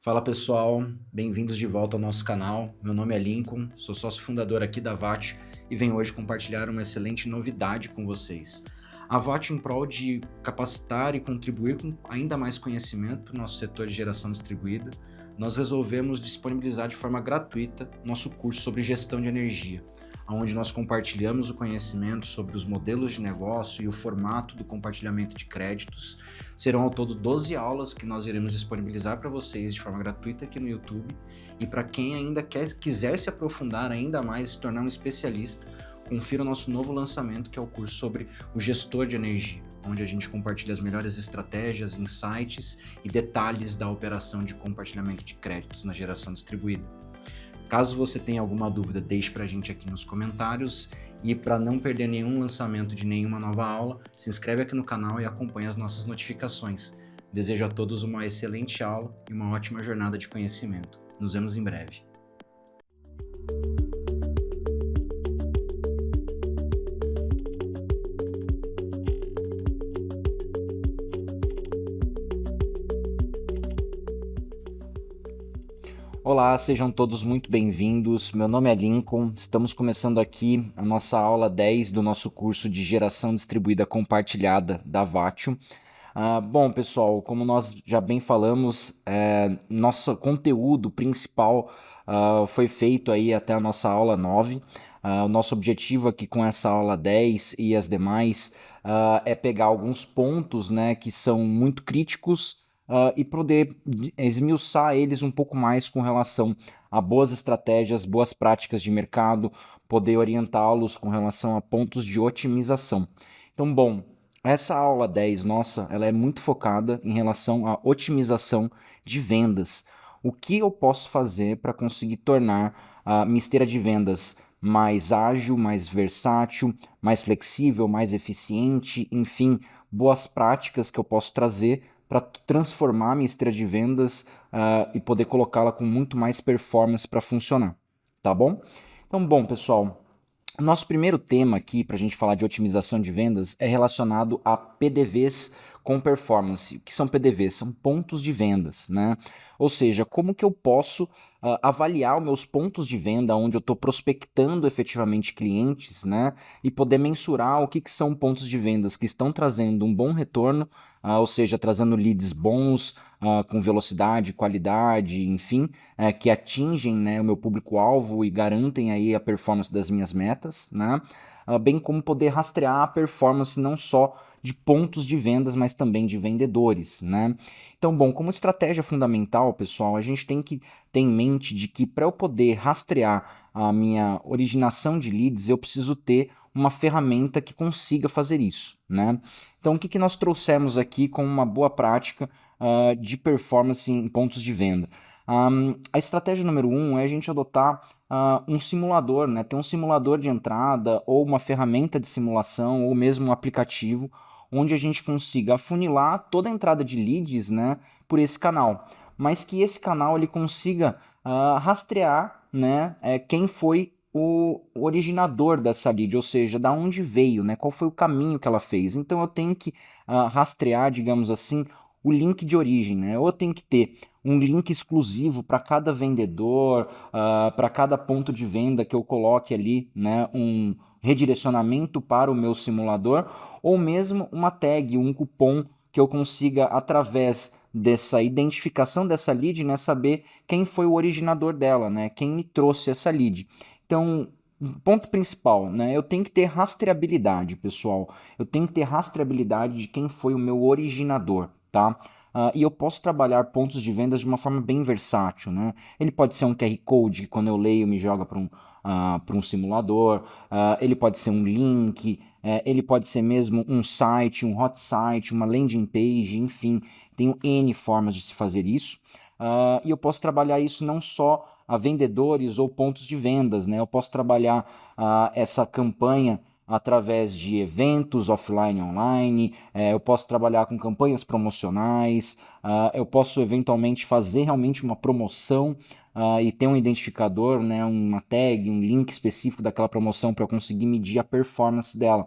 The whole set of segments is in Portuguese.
Fala pessoal, bem-vindos de volta ao nosso canal. Meu nome é Lincoln, sou sócio fundador aqui da VAT e venho hoje compartilhar uma excelente novidade com vocês. A VAT, em prol de capacitar e contribuir com ainda mais conhecimento para o nosso setor de geração distribuída, nós resolvemos disponibilizar de forma gratuita nosso curso sobre gestão de energia, onde nós compartilhamos o conhecimento sobre os modelos de negócio e o formato do compartilhamento de créditos. Serão ao todo 12 aulas que nós iremos disponibilizar para vocês de forma gratuita aqui no YouTube. E para quem ainda quiser se aprofundar ainda mais, se tornar um especialista, confira o nosso novo lançamento, que é o curso sobre o gestor de energia, onde a gente compartilha as melhores estratégias, insights e detalhes da operação de compartilhamento de créditos na geração distribuída. Caso você tenha alguma dúvida, deixe para a gente aqui nos comentários, e para não perder nenhum lançamento de nenhuma nova aula, se inscreve aqui no canal e acompanhe as nossas notificações. Desejo a todos uma excelente aula e uma ótima jornada de conhecimento. Nos vemos em breve. Olá, sejam todos muito bem-vindos. Meu nome é Lincoln. Estamos começando aqui a nossa aula 10 do nosso curso de Geração Distribuída Compartilhada da Vatio. Bom, pessoal, como nós já bem falamos, nosso conteúdo principal foi feito aí até a nossa aula 9. O nosso objetivo aqui com essa aula 10 e as demais é pegar alguns pontos, né, que são muito críticos e poder esmiuçar eles um pouco mais com relação a boas estratégias, boas práticas de mercado, poder orientá-los com relação a pontos de otimização. Então, bom, essa aula 10 nossa, ela é muito focada em relação à otimização de vendas. O que eu posso fazer para conseguir tornar a minha esteira de vendas mais ágil, mais versátil, mais flexível, mais eficiente, enfim, boas práticas que eu posso trazer para transformar a minha esteira de vendas e poder colocá-la com muito mais performance para funcionar, tá bom? Então, bom, pessoal, o nosso primeiro tema aqui para a gente falar de otimização de vendas é relacionado a PDVs com performance. O que são PDVs? São pontos de vendas, né? Ou seja, como que eu posso avaliar os meus pontos de venda, onde eu estou prospectando efetivamente clientes, né? E poder mensurar o que são pontos de vendas que estão trazendo um bom retorno, ou seja, trazendo leads bons, com velocidade, qualidade, enfim, que atingem, né, o meu público-alvo e garantem aí a performance das minhas metas, né? Bem como poder rastrear a performance não só de pontos de vendas, mas também de vendedores, né? Então, bom, como estratégia fundamental, pessoal, a gente tem que ter em mente de que para eu poder rastrear a minha originação de leads, eu preciso ter uma ferramenta que consiga fazer isso, né? Então, o que nós trouxemos aqui como uma boa prática de performance em pontos de venda? A estratégia número 1 é a gente adotar um simulador, né? Ter um simulador de entrada ou uma ferramenta de simulação ou mesmo um aplicativo onde a gente consiga afunilar toda a entrada de leads, né, por esse canal, mas que esse canal ele consiga rastrear, né, quem foi o originador dessa lead, ou seja, da onde veio, né, qual foi o caminho que ela fez. Então eu tenho que rastrear, digamos assim, o link de origem, né? Ou eu tenho que ter um link exclusivo para cada vendedor, para cada ponto de venda que eu coloque ali, né, um redirecionamento para o meu simulador, ou mesmo uma tag, um cupom que eu consiga, através dessa identificação dessa lead, né, saber quem foi o originador dela, né, quem me trouxe essa lead. Então, ponto principal, né, eu tenho que ter rastreabilidade, pessoal. Eu tenho que ter rastreabilidade de quem foi o meu originador, tá? E eu posso trabalhar pontos de vendas de uma forma bem versátil, né? Ele pode ser um QR Code que quando eu leio me joga para um simulador, ele pode ser um link, ele pode ser mesmo um site, um hot site, uma landing page, enfim, tem N formas de se fazer isso. E eu posso trabalhar isso não só a vendedores ou pontos de vendas, né? Eu posso trabalhar essa campanha através de eventos offline e online, eu posso trabalhar com campanhas promocionais, eu posso eventualmente fazer realmente uma promoção e ter um identificador, né, uma tag, um link específico daquela promoção para eu conseguir medir a performance dela.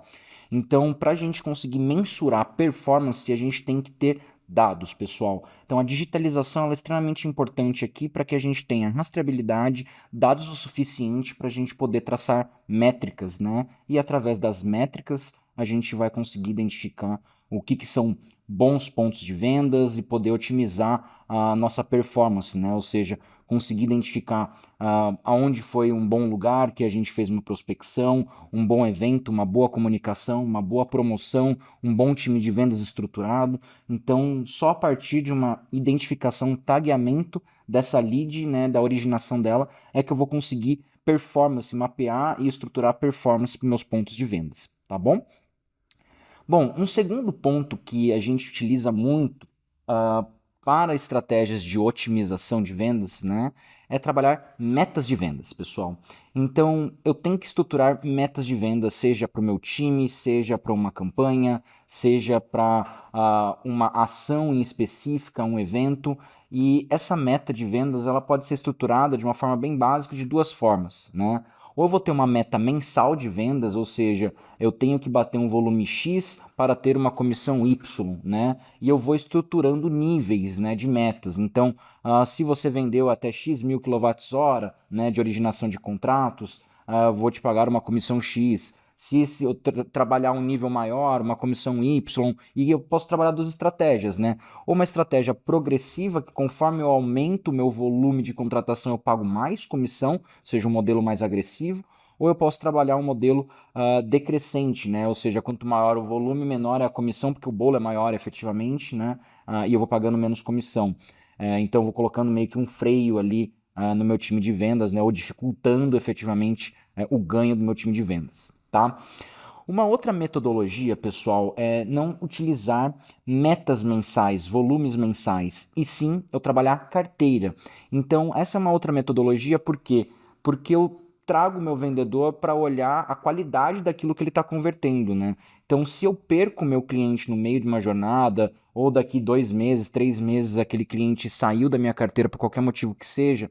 Então, para a gente conseguir mensurar a performance, a gente tem que ter dados, pessoal. Então, a digitalização ela é extremamente importante aqui para que a gente tenha rastreabilidade, dados o suficiente para a gente poder traçar métricas, né? E através das métricas, a gente vai conseguir identificar o que são bons pontos de vendas e poder otimizar a nossa performance, né? Ou seja, conseguir identificar aonde foi um bom lugar que a gente fez uma prospecção, um bom evento, uma boa comunicação, uma boa promoção, um bom time de vendas estruturado. Então, só a partir de uma identificação, um tagueamento dessa lead, né, da originação dela, é que eu vou conseguir performance, mapear e estruturar performance para meus pontos de vendas, tá bom? Bom, um segundo ponto que a gente utiliza muito para estratégias de otimização de vendas, né, é trabalhar metas de vendas, pessoal. Então, eu tenho que estruturar metas de vendas, seja para o meu time, seja para uma campanha, seja para uma ação em específica, um evento. E essa meta de vendas ela pode ser estruturada de uma forma bem básica de duas formas, né? Ou eu vou ter uma meta mensal de vendas, ou seja, eu tenho que bater um volume X para ter uma comissão Y, né? E eu vou estruturando níveis, né, de metas. Então, se você vendeu até X mil kWh, né, de originação de contratos, vou te pagar uma comissão X. Se eu trabalhar um nível maior, uma comissão Y, e eu posso trabalhar duas estratégias, né? Ou uma estratégia progressiva, que conforme eu aumento o meu volume de contratação, eu pago mais comissão, seja um modelo mais agressivo, ou eu posso trabalhar um modelo decrescente, né? Ou seja, quanto maior o volume, menor é a comissão, porque o bolo é maior efetivamente, né? E eu vou pagando menos comissão. Então eu vou colocando meio que um freio ali no meu time de vendas, né? Ou dificultando efetivamente o ganho do meu time de vendas, tá? Uma outra metodologia, pessoal, é não utilizar metas mensais, volumes mensais, e sim eu trabalhar carteira. Então, essa é uma outra metodologia, por quê? Porque eu trago o meu vendedor para olhar a qualidade daquilo que ele está convertendo, né? Então, se eu perco o meu cliente no meio de uma jornada, ou daqui 2 meses, 3 meses, aquele cliente saiu da minha carteira por qualquer motivo que seja,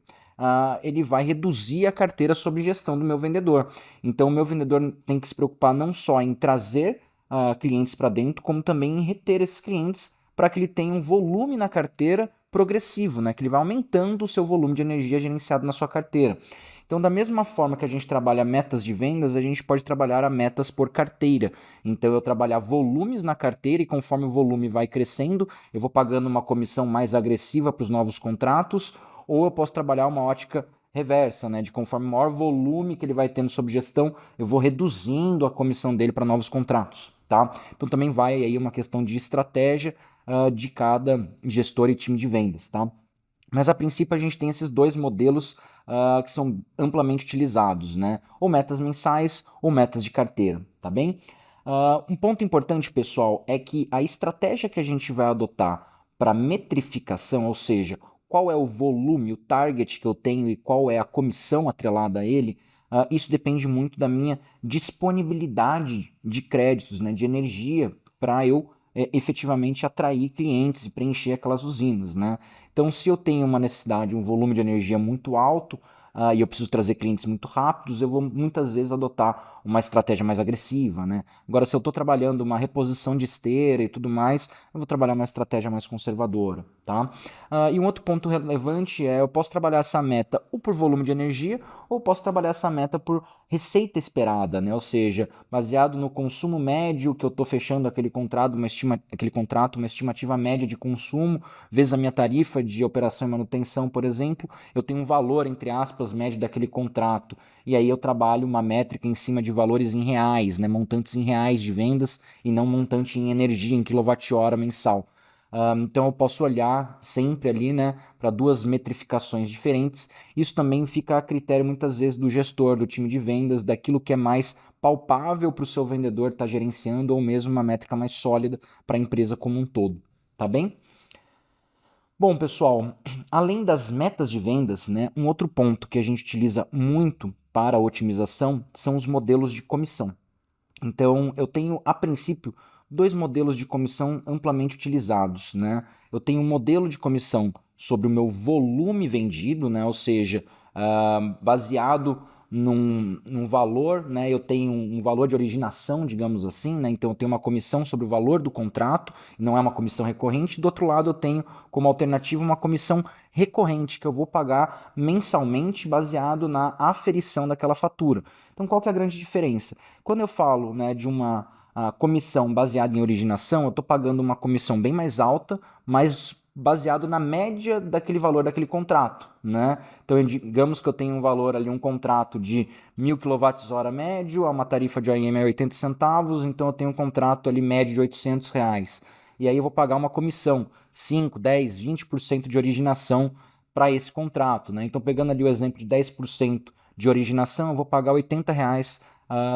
ele vai reduzir a carteira sob gestão do meu vendedor. Então, o meu vendedor tem que se preocupar não só em trazer clientes para dentro, como também em reter esses clientes para que ele tenha um volume na carteira progressivo, né? Que ele vai aumentando o seu volume de energia gerenciado na sua carteira. Então, da mesma forma que a gente trabalha metas de vendas, a gente pode trabalhar a metas por carteira. Então, eu trabalhar volumes na carteira e conforme o volume vai crescendo, eu vou pagando uma comissão mais agressiva para os novos contratos, ou eu posso trabalhar uma ótica reversa, né? De conforme o maior volume que ele vai tendo sob gestão, eu vou reduzindo a comissão dele para novos contratos, tá? Então também vai aí uma questão de estratégia de cada gestor e time de vendas, tá? Mas a princípio a gente tem esses dois modelos que são amplamente utilizados, né? Ou metas mensais ou metas de carteira, tá bem? Um ponto importante, pessoal, é que a estratégia que a gente vai adotar para metrificação, ou seja, qual é o volume, o target que eu tenho e qual é a comissão atrelada a ele, isso depende muito da minha disponibilidade de créditos, né, de energia, para eu efetivamente atrair clientes e preencher aquelas usinas, né? Então, se eu tenho uma necessidade, um volume de energia muito alto, e eu preciso trazer clientes muito rápidos, eu vou muitas vezes adotar uma estratégia mais agressiva, né? Agora, se eu estou trabalhando uma reposição de esteira e tudo mais, eu vou trabalhar uma estratégia mais conservadora, tá? E um outro ponto relevante é eu posso trabalhar essa meta ou por volume de energia, ou posso trabalhar essa meta por receita esperada, né? Ou seja, baseado no consumo médio que eu estou fechando aquele contrato, uma estimativa média de consumo, vezes a minha tarifa de operação e manutenção, por exemplo, eu tenho um valor, entre aspas, médio daquele contrato. E aí eu trabalho uma métrica em cima de valores em reais, né? Montantes em reais de vendas e não montante em energia, em quilowatt-hora mensal. Então eu posso olhar sempre ali, né, para duas metrificações diferentes. Isso também fica a critério muitas vezes do gestor, do time de vendas, daquilo que é mais palpável para o seu vendedor estar gerenciando ou mesmo uma métrica mais sólida para a empresa como um todo, tá bem? Bom, pessoal, além das metas de vendas, né, um outro ponto que a gente utiliza muito para a otimização são os modelos de comissão. Então, eu tenho, a princípio, dois modelos de comissão amplamente utilizados, né? Eu tenho um modelo de comissão sobre o meu volume vendido, né? Ou seja, baseado num valor, né? Eu tenho um valor de originação, digamos assim, né? Então eu tenho uma comissão sobre o valor do contrato, não é uma comissão recorrente. Do outro lado, eu tenho como alternativa uma comissão recorrente que eu vou pagar mensalmente baseado na aferição daquela fatura. Então qual que é a grande diferença? Quando eu falo, né, de uma comissão baseada em originação, eu estou pagando uma comissão bem mais alta, mas baseado na média daquele valor daquele contrato, né? Então, digamos que eu tenho um valor ali, um contrato de 1.000 kWh médio, uma tarifa de OIM é 80 centavos, então eu tenho um contrato ali médio de R$ 800. E aí eu vou pagar uma comissão, 5, 10, 20% de originação para esse contrato, né? Então, pegando ali o exemplo de 10% de originação, eu vou pagar R$ 80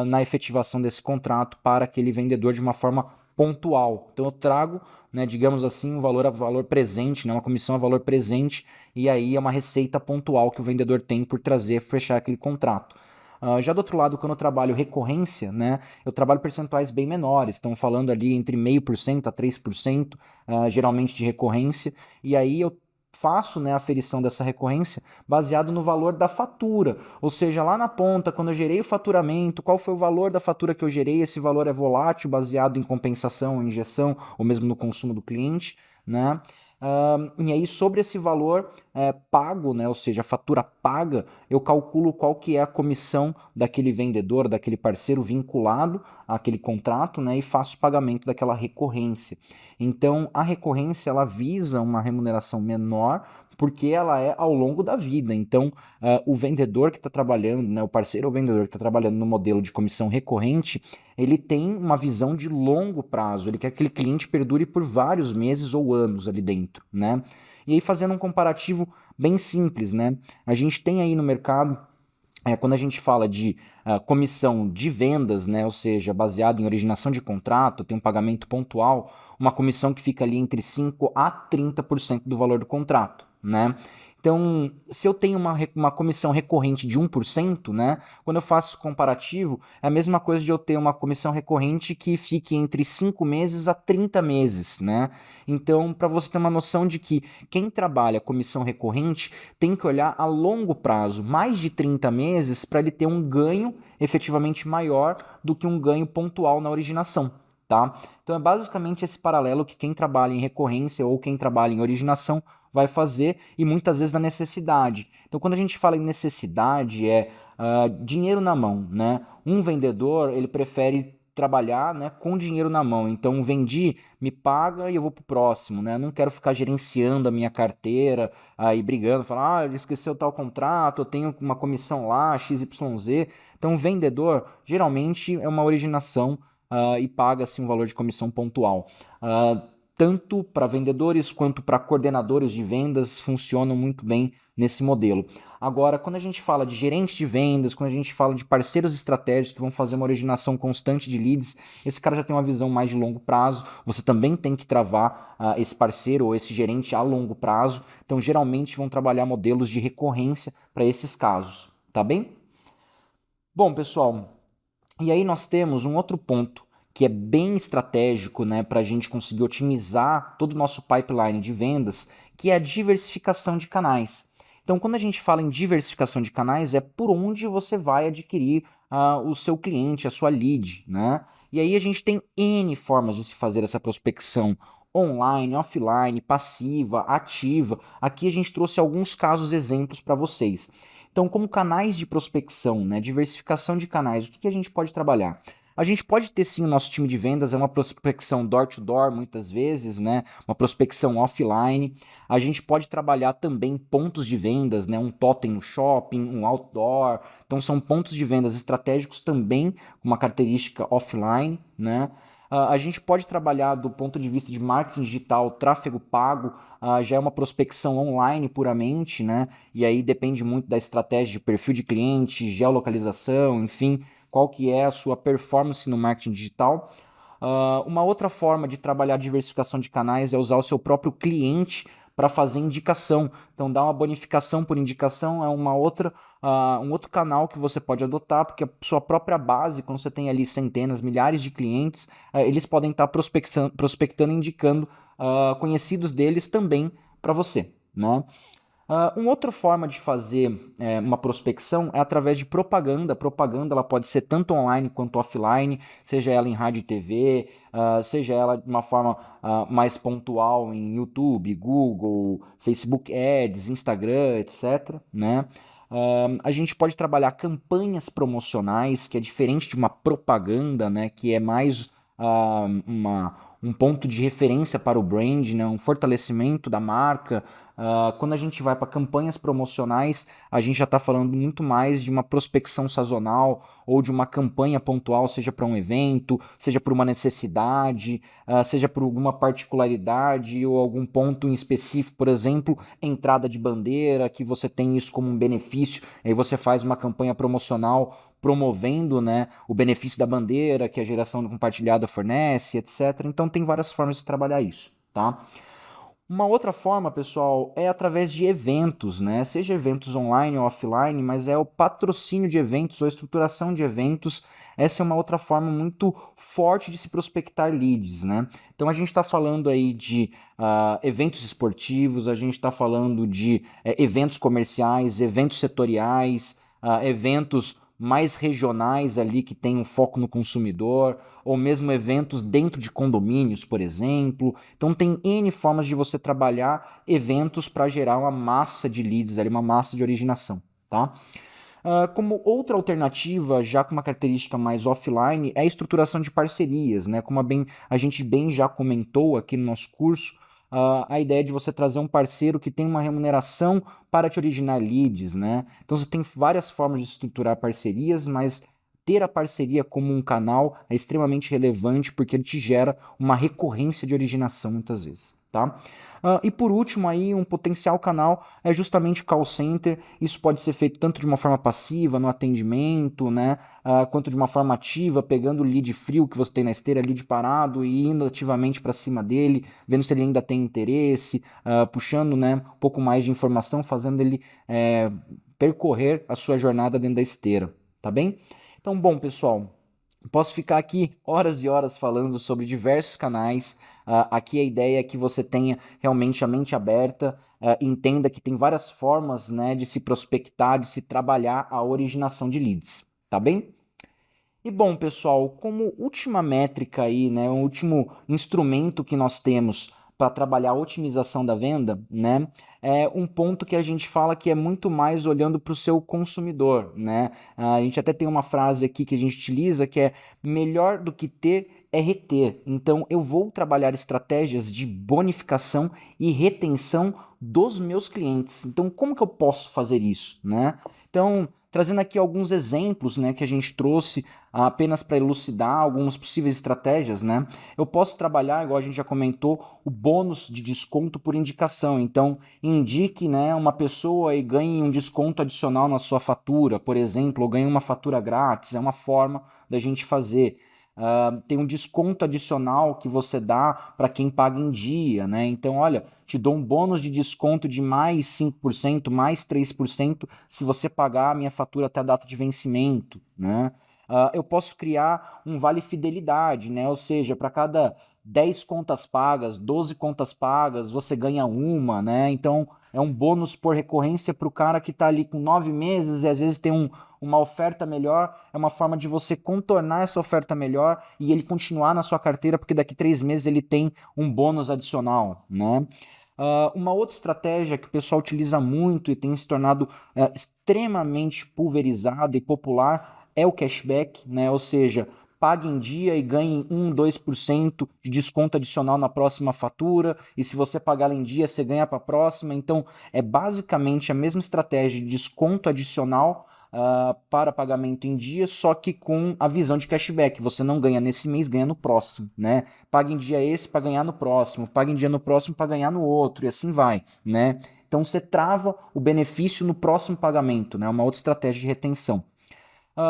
na efetivação desse contrato para aquele vendedor de uma forma pontual. Então eu trago, né, digamos assim, um valor a valor presente, né, uma comissão a valor presente, e aí é uma receita pontual que o vendedor tem por trazer, fechar aquele contrato. Já do outro lado, quando eu trabalho recorrência, né, eu trabalho percentuais bem menores, estão falando ali entre 0,5% a 3%, geralmente de recorrência, e aí eu faço, né, a aferição dessa recorrência baseado no valor da fatura, ou seja, lá na ponta, quando eu gerei o faturamento, qual foi o valor da fatura que eu gerei, esse valor é volátil, baseado em compensação, injeção, ou mesmo no consumo do cliente, né? E aí, sobre esse valor pago, né, ou seja, a fatura paga, eu calculo qual que é a comissão daquele vendedor, daquele parceiro vinculado àquele contrato, né, e faço o pagamento daquela recorrência. Então, a recorrência, ela visa uma remuneração menor, porque ela é ao longo da vida. Então, o vendedor que está trabalhando, né, o parceiro ou vendedor que está trabalhando no modelo de comissão recorrente, ele tem uma visão de longo prazo, ele quer que aquele cliente perdure por vários meses ou anos ali dentro, né? E aí, fazendo um comparativo bem simples, né? A gente tem aí no mercado, quando a gente fala de comissão de vendas, né, ou seja, baseado em originação de contrato, tem um pagamento pontual, uma comissão que fica ali entre 5 a 30% do valor do contrato, né? Então, se eu tenho uma comissão recorrente de 1%, né, quando eu faço comparativo, é a mesma coisa de eu ter uma comissão recorrente que fique entre 5 meses a 30 meses, né? Então, para você ter uma noção de que quem trabalha comissão recorrente tem que olhar a longo prazo, mais de 30 meses, para ele ter um ganho efetivamente maior do que um ganho pontual na originação. Tá? Então é basicamente esse paralelo que quem trabalha em recorrência ou quem trabalha em originação vai fazer, e muitas vezes na necessidade. Então quando a gente fala em necessidade é dinheiro na mão, né? Um vendedor ele prefere trabalhar, né, com dinheiro na mão. Então vendi, me paga e eu vou pro próximo, né? Não quero ficar gerenciando a minha carteira, aí brigando, falando, ele esqueceu tal contrato, eu tenho uma comissão lá, XYZ. Então o vendedor geralmente é uma originação e paga-se um valor de comissão pontual. Tanto para vendedores quanto para coordenadores de vendas funcionam muito bem nesse modelo. Agora, quando a gente fala de gerente de vendas, quando a gente fala de parceiros estratégicos que vão fazer uma originação constante de leads, esse cara já tem uma visão mais de longo prazo. Você também tem que travar esse parceiro ou esse gerente a longo prazo. Então, geralmente vão trabalhar modelos de recorrência para esses casos, tá bem? Bom, pessoal, e aí nós temos um outro ponto que é bem estratégico, né, para a gente conseguir otimizar todo o nosso pipeline de vendas, que é a diversificação de canais. Então, quando a gente fala em diversificação de canais, é por onde você vai adquirir o seu cliente, a sua lead, né? E aí a gente tem N formas de se fazer essa prospecção online, offline, passiva, ativa. Aqui a gente trouxe alguns casos exemplos para vocês. Então, como canais de prospecção, né, diversificação de canais, o que a gente pode trabalhar? A gente pode ter sim o nosso time de vendas, é uma prospecção door to door muitas vezes, né? Uma prospecção offline. A gente pode trabalhar também pontos de vendas, né? Um totem no shopping, um outdoor. Então são pontos de vendas estratégicos também com uma característica offline, né? A gente pode trabalhar do ponto de vista de marketing digital, tráfego pago, já é uma prospecção online puramente, né? E aí depende muito da estratégia de perfil de cliente, geolocalização, enfim, qual que é a sua performance no marketing digital. Uma outra forma de trabalhar a diversificação de canais é usar o seu próprio cliente para fazer indicação. Então, dar uma bonificação por indicação é um outro canal que você pode adotar, porque a sua própria base, quando você tem ali centenas, milhares de clientes, eles podem estar prospectando, indicando conhecidos deles também para você, né? Uma outra forma de fazer uma prospecção é através de propaganda. A propaganda ela pode ser tanto online quanto offline, seja ela em rádio e TV, seja ela de uma forma mais pontual em YouTube, Google, Facebook Ads, Instagram, etc. Né? A gente pode trabalhar campanhas promocionais, que é diferente de uma propaganda, né? Que é mais um ponto de referência para o brand, né? Um fortalecimento da marca. Quando a gente vai para campanhas promocionais, a gente já está falando muito mais de uma prospecção sazonal ou de uma campanha pontual, seja para um evento, seja por uma necessidade, seja por alguma particularidade ou algum ponto em específico, por exemplo, entrada de bandeira, que você tem isso como um benefício, aí você faz uma campanha promocional promovendo, né, o benefício da bandeira que a geração compartilhada fornece, etc. Então tem várias formas de trabalhar isso, tá? Uma outra forma, pessoal, é através de eventos, né? Seja eventos online ou offline, mas é o patrocínio de eventos ou a estruturação de eventos. Essa é uma outra forma muito forte de se prospectar leads, né? Então a gente está falando aí de eventos esportivos, a gente está falando de eventos comerciais, eventos setoriais, eventos mais regionais ali que tem um foco no consumidor, ou mesmo eventos dentro de condomínios, por exemplo. Então tem N formas de você trabalhar eventos para gerar uma massa de leads, ali, uma massa de originação, tá? Como outra alternativa, já com uma característica mais offline, é a estruturação de parcerias, né? Como a gente bem já comentou aqui no nosso curso, a ideia de você trazer um parceiro que tem uma remuneração para te originar leads, né? Então você tem várias formas de estruturar parcerias, mas ter a parceria como um canal é extremamente relevante porque ele te gera uma recorrência de originação muitas vezes, tá? E por último aí, um potencial canal é justamente o call center. Isso pode ser feito tanto de uma forma passiva, no atendimento, né, quanto de uma forma ativa, pegando o lead frio que você tem na esteira, lead parado e indo ativamente para cima dele, vendo se ele ainda tem interesse, puxando, né, um pouco mais de informação, fazendo ele percorrer a sua jornada dentro da esteira, tá bem? Então, bom, pessoal, posso ficar aqui horas e horas falando sobre diversos canais. Aqui a ideia é que você tenha realmente a mente aberta, entenda que tem várias formas, né, de se prospectar, de se trabalhar a originação de leads, tá bem? E bom, pessoal, como última métrica aí, né, o último instrumento que nós temos para trabalhar a otimização da venda, né, é um ponto que a gente fala que é muito mais olhando para o seu consumidor, né? A gente até tem uma frase aqui que a gente utiliza que é melhor do que ter é reter. Então eu vou trabalhar estratégias de bonificação e retenção dos meus clientes. Então como que eu posso fazer isso, né? Então, trazendo aqui alguns exemplos, né, que a gente trouxe apenas para elucidar algumas possíveis estratégias, né? Eu posso trabalhar, igual a gente já comentou, o bônus de desconto por indicação. Então, indique, né, uma pessoa e ganhe um desconto adicional na sua fatura, por exemplo, ou ganhe uma fatura grátis. É uma forma da gente fazer. Tem um desconto adicional que você dá para quem paga em dia, né? Então, olha, te dou um bônus de desconto de mais 5%, mais 3% se você pagar a minha fatura até a data de vencimento, né? Eu posso criar um vale fidelidade, né? Ou seja, para cada 10 contas pagas, 12 contas pagas, você ganha uma, né? Então é um bônus por recorrência para o cara que está ali com 9 meses e às vezes tem uma oferta melhor. É uma forma de você contornar essa oferta melhor e ele continuar na sua carteira, porque daqui 3 meses ele tem um bônus adicional, né? Uma outra estratégia que o pessoal utiliza muito e tem se tornado extremamente pulverizado e popular é o cashback, né? Ou seja, pague em dia e ganhe 1, 2% de desconto adicional na próxima fatura, e se você pagar em dia, você ganha para a próxima. Então, é basicamente a mesma estratégia de desconto adicional para pagamento em dia, só que com a visão de cashback. Você não ganha nesse mês, ganha no próximo, né? Pague em dia esse para ganhar no próximo, pague em dia no próximo para ganhar no outro, e assim vai, né? Então você trava o benefício no próximo pagamento, né? Uma outra estratégia de retenção.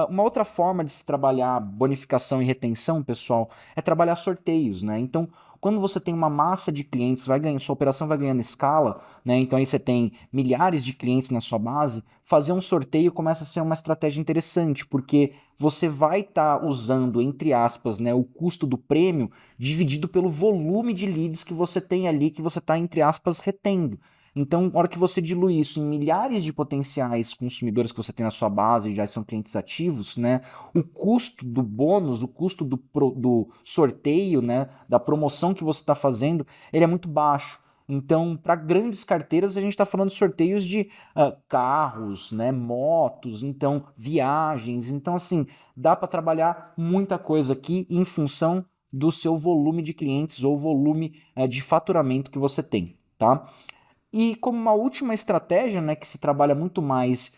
Uma outra forma de se trabalhar bonificação e retenção, pessoal, é trabalhar sorteios, né? Então, quando você tem uma massa de clientes, sua operação vai ganhando escala, né? Então aí você tem milhares de clientes na sua base, fazer um sorteio começa a ser uma estratégia interessante, porque você vai estar usando, entre aspas, né, o custo do prêmio dividido pelo volume de leads que você tem ali, que você está, entre aspas, retendo. Então, na hora que você dilui isso em milhares de potenciais consumidores que você tem na sua base e já são clientes ativos, né, o custo do bônus, o custo do sorteio, né, da promoção que você está fazendo, ele é muito baixo. Então, para grandes carteiras, a gente está falando de sorteios de carros, né, motos, então viagens. Então, assim, dá para trabalhar muita coisa aqui em função do seu volume de clientes ou volume de faturamento que você tem, tá? E como uma última estratégia, né, que se trabalha muito mais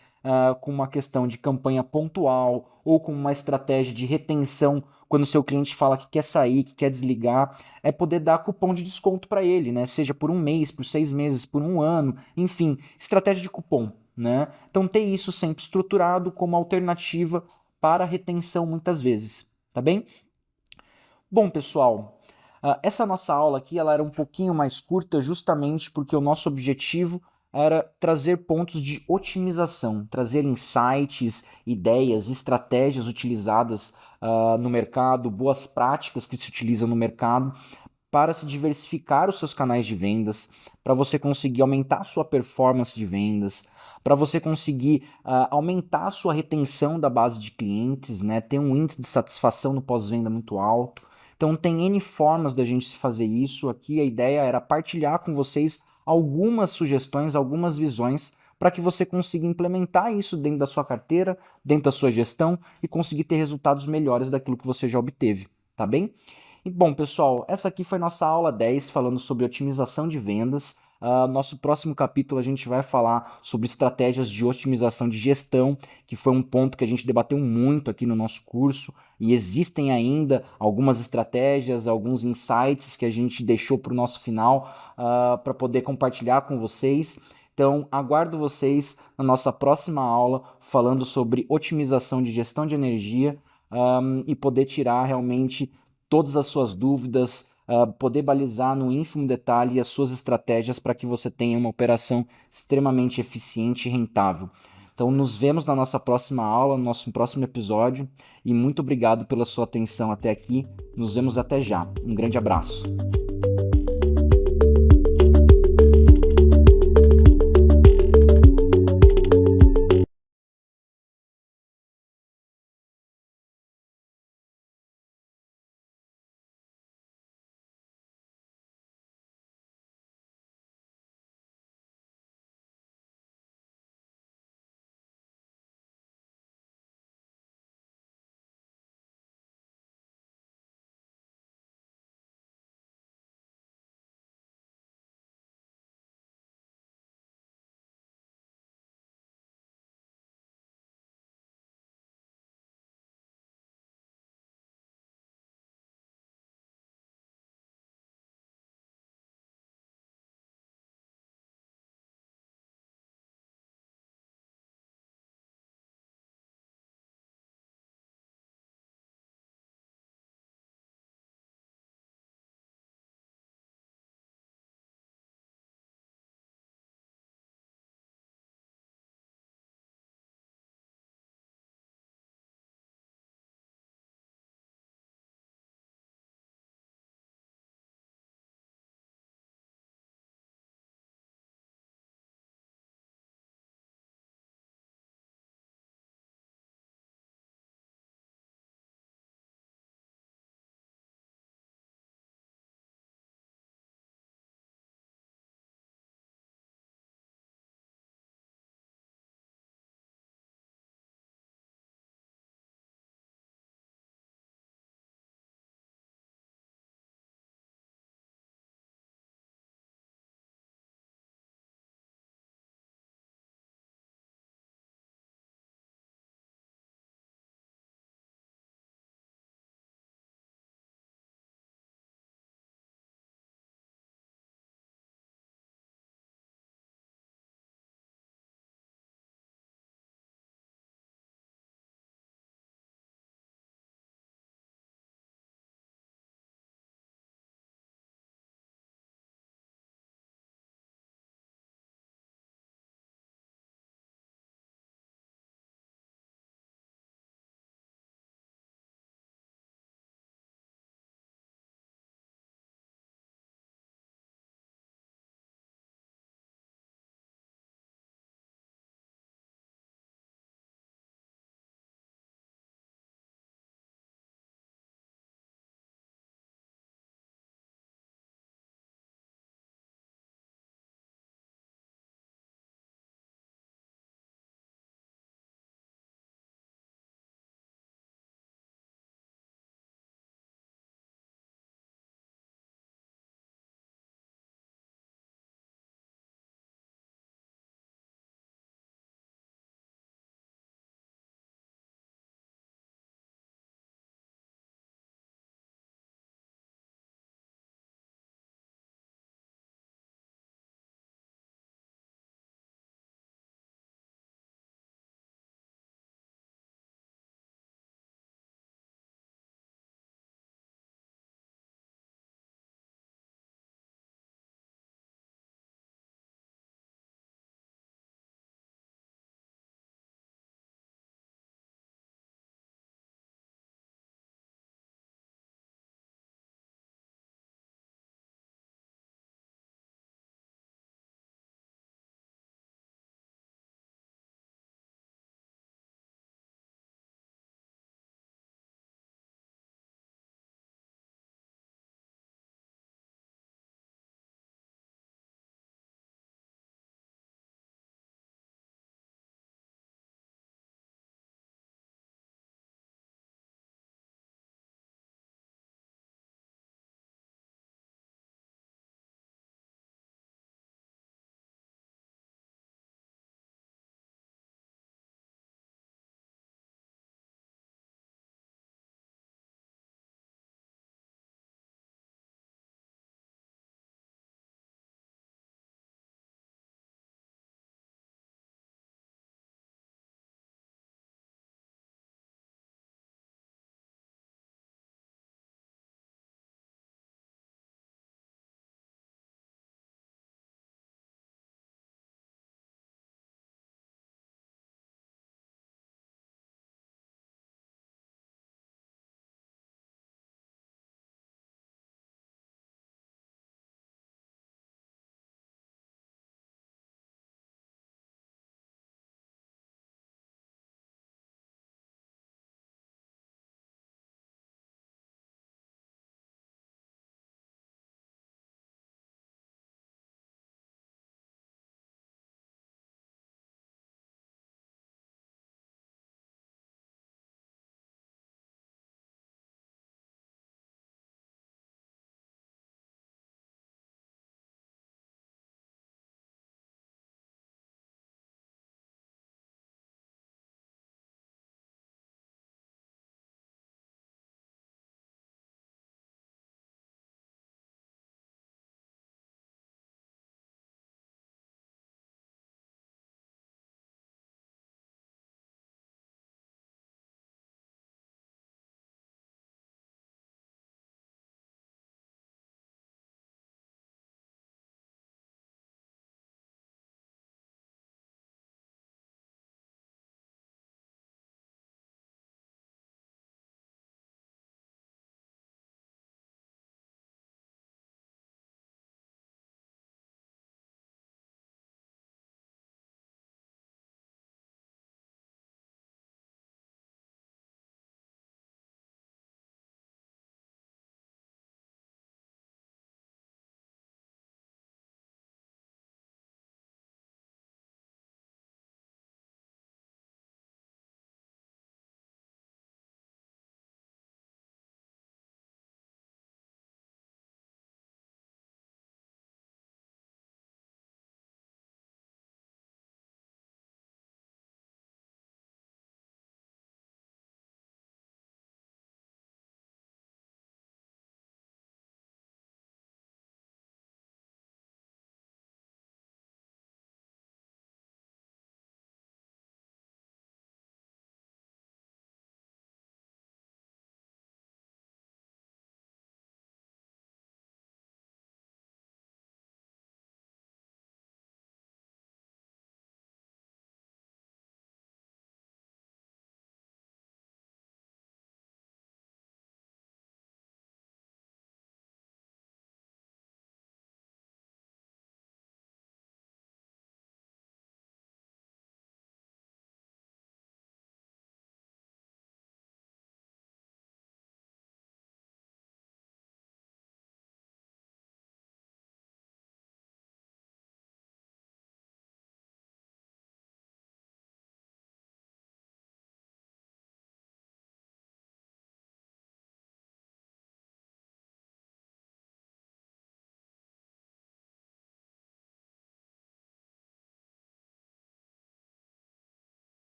com uma questão de campanha pontual ou com uma estratégia de retenção quando o seu cliente fala que quer sair, que quer desligar, é poder dar cupom de desconto para ele, né? Seja por um mês, por 6 meses, por um ano, enfim, estratégia de cupom, né? Então ter isso sempre estruturado como alternativa para retenção muitas vezes, tá bem? Bom, pessoal, essa nossa aula aqui ela era um pouquinho mais curta justamente porque o nosso objetivo era trazer pontos de otimização, trazer insights, ideias, estratégias utilizadas no mercado, boas práticas que se utilizam no mercado para se diversificar os seus canais de vendas, para você conseguir aumentar a sua performance de vendas, para você conseguir aumentar a sua retenção da base de clientes, né, ter um índice de satisfação no pós-venda muito alto. Então tem N formas da gente se fazer isso. Aqui a ideia era partilhar com vocês algumas sugestões, algumas visões para que você consiga implementar isso dentro da sua carteira, dentro da sua gestão e conseguir ter resultados melhores daquilo que você já obteve, tá bem? E bom, pessoal, essa aqui foi nossa aula 10 falando sobre otimização de vendas. Nosso próximo capítulo a gente vai falar sobre estratégias de otimização de gestão, que foi um ponto que a gente debateu muito aqui no nosso curso, e existem ainda algumas estratégias, alguns insights que a gente deixou para o nosso final para poder compartilhar com vocês. Então, aguardo vocês na nossa próxima aula falando sobre otimização de gestão de energia e poder tirar realmente todas as suas dúvidas, poder balizar no ínfimo detalhe as suas estratégias para que você tenha uma operação extremamente eficiente e rentável. Então, nos vemos na nossa próxima aula, no nosso próximo episódio, e muito obrigado pela sua atenção até aqui. Nos vemos até já. Um grande abraço.